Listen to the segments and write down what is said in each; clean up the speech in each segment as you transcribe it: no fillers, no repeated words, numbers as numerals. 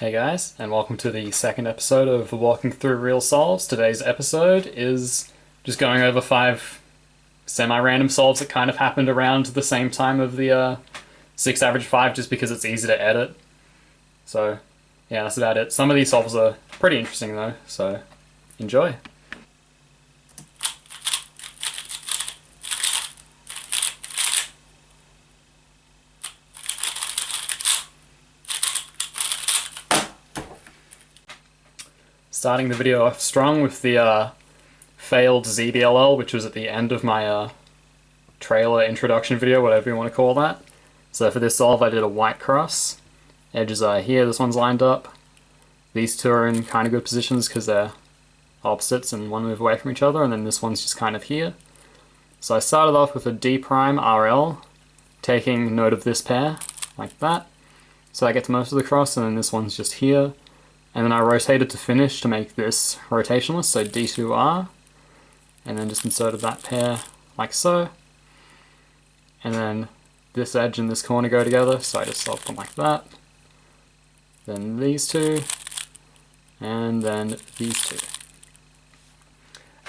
Hey guys, and welcome to the second episode of Walking Through Real Solves. Today's episode is just going over 5 semi-random solves that kind of happened around the same time of the 6 average 5 just because it's easy to edit. So yeah, that's about it. Some of these solves are pretty interesting though, so enjoy. Starting the video off strong with the failed ZBLL, which was at the end of my trailer introduction video, whatever you want to call that. So for this solve I did a white cross. Edges are here, this one's lined up. These two are in kind of good positions because they're opposites and one move away from each other, and then this one's just kind of here. So I started off with a D prime RL, taking note of this pair, like that. So I get to most of the cross, and then this one's just here. And then I rotated to finish to make this rotationless, so D2R. And then just inserted that pair like so. And then this edge and this corner go together, so I just solved them like that. Then these two, and then these two.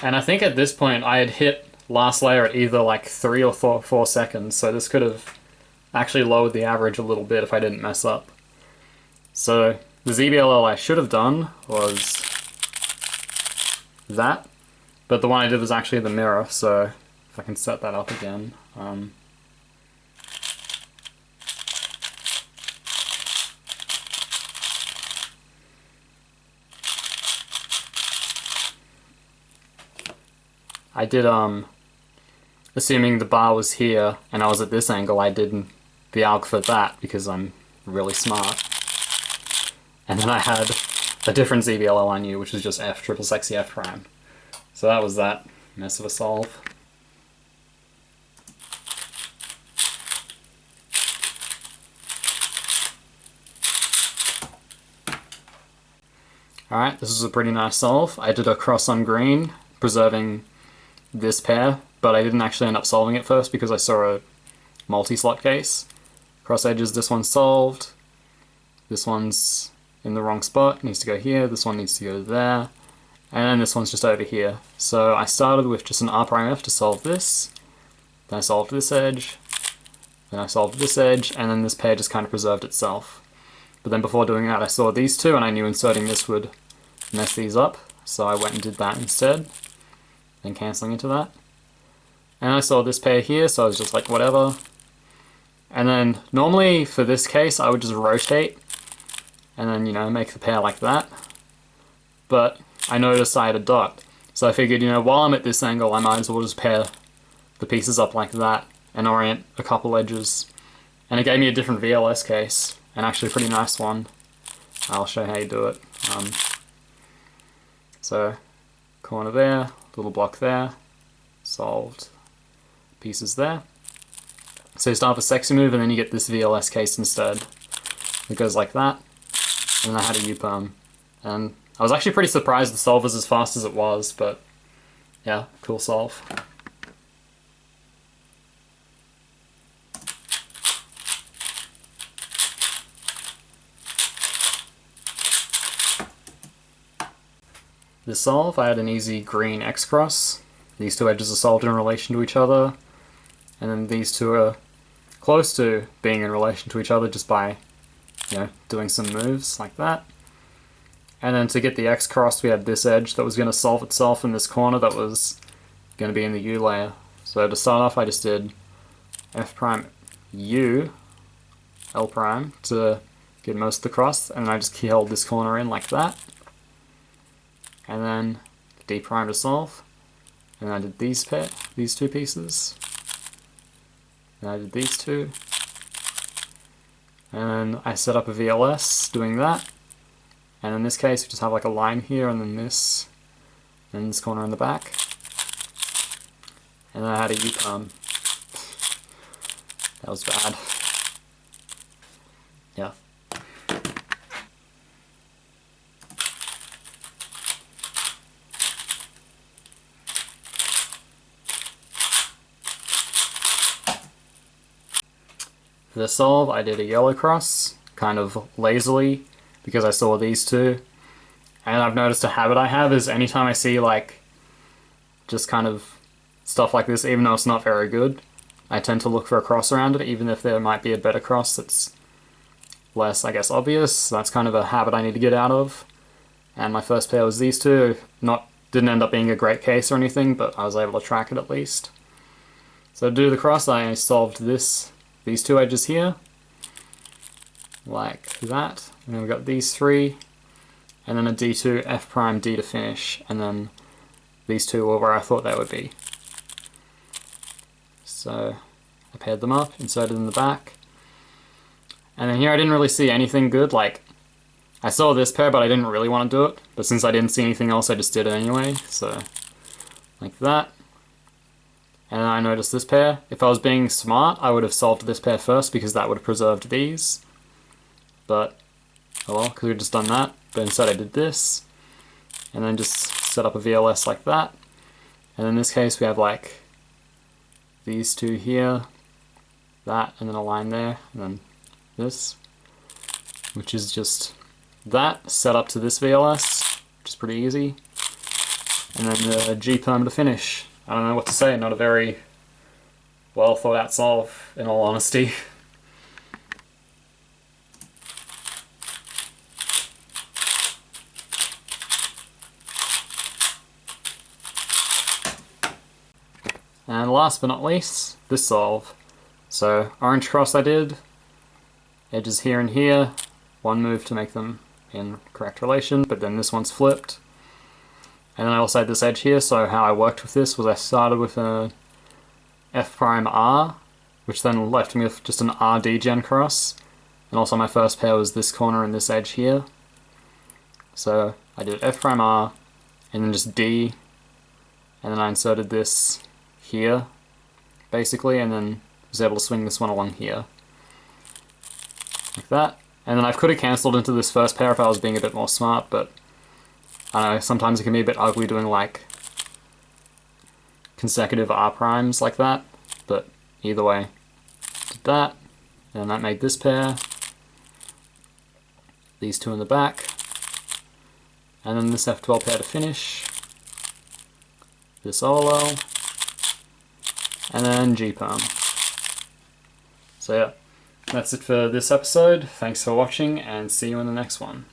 And I think at this point I had hit last layer at either like 3 or 4 seconds, so this could have actually lowered the average a little bit if I didn't mess up. So the ZBLL I should have done was that, but the one I did was actually the mirror, so if I can set that up again. I did, assuming the bar was here and I was at this angle, I did the alg for that because I'm really smart. And then I had a different ZBLL I knew, which was just F, triple sexy F prime. So that was that mess of a solve. Alright, this is a pretty nice solve. I did a cross on green, preserving this pair, but I didn't actually end up solving it first because I saw a multi-slot case. Cross edges, this one's solved. This one's in the wrong spot, needs to go here, this one needs to go there, and then this one's just over here. So I started with just an R'F to solve this, then I solved this edge, then I solved this edge, and then this pair just kind of preserved itself. But then before doing that I saw these two and I knew inserting this would mess these up, so I went and did that instead, then cancelling into that. And I saw this pair here, so I was just like whatever. And then normally for this case I would just rotate and then, you know, make the pair like that. But I noticed I had a dot, so I figured, you know, while I'm at this angle I might as well just pair the pieces up like that and orient a couple edges. And it gave me a different VLS case, and actually a pretty nice one. I'll show how you do it. So, corner there, little block there, solved, pieces there. So you start with a sexy move and then you get this VLS case instead. It goes like that. And then I had a U-perm. And I was actually pretty surprised the solve was as fast as it was, but yeah, cool solve. This solve, I had an easy green X-cross. These two edges are solved in relation to each other. And then these two are close to being in relation to each other just by, you know, doing some moves like that. And then to get the X crossed, we had this edge that was going to solve itself in this corner that was going to be in the U layer. So to start off, I just did F prime U, L prime to get most of the cross, and then I just key held this corner in like that. And then D prime to solve. And I did these two pieces. And I did these two. And I set up a VLS doing that. And in this case we just have like a line here and then this corner in the back. And then I had a U-perm. That was bad. Yeah. For the solve, I did a yellow cross, kind of lazily, because I saw these two. And I've noticed a habit I have is anytime I see like just kind of stuff like this, even though it's not very good, I tend to look for a cross around it, even if there might be a better cross that's less, I guess, obvious. So that's kind of a habit I need to get out of. And my first pair was these two. Didn't end up being a great case or anything, but I was able to track it at least. So to do the cross, I solved these two edges here, like that. And then we've got these three, and then a D2, F prime, D to finish, and then these two were where I thought they would be. So I paired them up, inserted in the back. And then here I didn't really see anything good, like I saw this pair but I didn't really want to do it, but since I didn't see anything else I just did it anyway, so like that. And then I noticed this pair. If I was being smart I would have solved this pair first because that would have preserved these. But, oh well, because we've just done that. But instead I did this, and then just set up a VLS like that. And in this case we have like these two here, that, and then a line there, and then this, which is just that set up to this VLS, which is pretty easy. And then the G-perm to finish. I don't know what to say, not a very well thought out solve, in all honesty. And last but not least, this solve. So orange cross I did, edges here and here, one move to make them in correct relation, but then this one's flipped. And then I also had this edge here, so how I worked with this was I started with a F prime R, which then left me with just an R degen cross. And also my first pair was this corner and this edge here. So I did F prime R, and then just D, and then I inserted this here, basically, and then was able to swing this one along here. Like that. And then I could have cancelled into this first pair if I was being a bit more smart, but I don't know, sometimes it can be a bit ugly doing like consecutive R primes like that, but either way, did that, and that made this pair, these two in the back, and then this F12 pair to finish, this OLL, and then G-perm. So yeah, that's it for this episode. Thanks for watching, and see you in the next one.